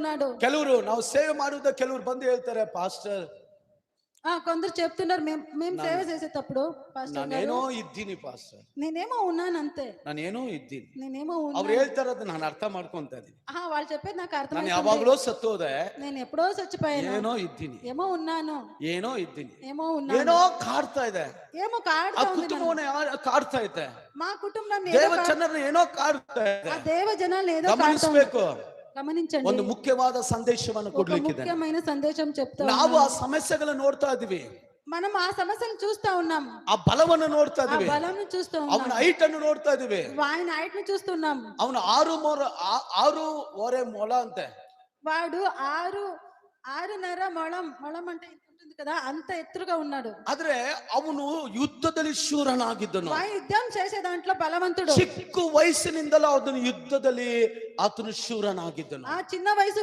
ఉన్నాడు. ಕೆಲವರು ನಾವು ಸೇವೆ ಮಾಡುವುದ ಕೆಲವರು ಬಂದು ಹೇಳ್ತಾರೆ, ಪಾಸ್ಟರ್ కొందరు చెప్తున్నారు, మేము సేవ చేసేటప్పుడు పాస్టర్ గారు ನಾನೇನೋ ಇದ್ದೀನಿ ಪಾಸ್ಟರ್, నేనేమో ఉన్నానంతే, ನಾನೇನೋ ಇದ್ದೀನಿ. నేనేమో ಅವ್ರು ఉన్నాను. ಹೇಳ್ತಾರದು ನಾನು ಅರ್ಥ ಮಾಡ್ಕೊಂತ ಇದೀನಿ. వాళ్ళు చెప్పేది నాకు ನಾನು అర్థమైంది. ಯಾವಾಗ್ಲೋ ಸತ್ತೋದೆ, నేను ఎప్పుడో చచ్చిపోయాను, ಏನೋ ಇದ್ದೀನಿ, ఏమో ఉన్నాను, ಏನೋ ಇದ್ದೀನಿ, ఏమో ఉన్నాను, ಏನೋ ಕಾಡ್ತಾ ಇದೆ, ఏమో ಆ కాడుతా ఉంది. ಕುಟುಂಬವನ್ನ ಕಾಡ್ತಾ ಇದೆ, మా కుటుంబం ದೇವ ಜನರನ್ನ ಏನೋ ಕಾಡ್ತಾ ಇದೆ. ఆ దేవ జనాలు ఏదో కాడుతా ఉంది. ಗಮನಿಸಬೇಕು. గమనించండి, ಒಂದು ಮುಖ್ಯವಾದ ಸಂದೇಶವನ್ನು ఒక ಕೊಡ್ಲಿಕ್ಕಿದೆ. ముఖ్యమైన సందేశం చెప్తా ನಾವು ఉన్నాను. ಆ ಸಮಸ್ಯೆಗಳನ್ನು ನೋಡ್ತಾ ಇದೀವಿ, మనం ఆ సమస్యను చూస్తా ఉన్నాం, ಆ ಬಲವನ್ನು ನೋಡ್ತಾ ఆ ಇದೀವಿ, బలంను చూస్తూ ಅವನ ఉన్నాం, ಹೈಟ್ ಅನ್ನು ನೋಡ್ತಾ ಇದೀವಿ. ఆయన హైట్ ను చూస్తున్నాం. ಅವನು 6.5 ಮೊಳ ಅಂತೆ. వాడు 6.5 మొళం అంటే ఇంత ఉంటుంది కదా, అంత ఎత్తుగా ఉన్నాడు. ಆದ್ರೆ ಅವನು ಯುದ್ಧದಲ್ಲಿ ಶೂರನಾಗಿದ್ದನು. యుద్ధం చేసే దాంట్లో బలవంతుడు. ಚಿಕ್ಕ ವಯಸ್ಸಿನಿಂದಲೂ ಅದನ್ನು ಯುದ್ಧದಲ್ಲಿ ಆತನು ಶೂರನಾಗಿದ್ದನು. ఆ చిన్న వయసు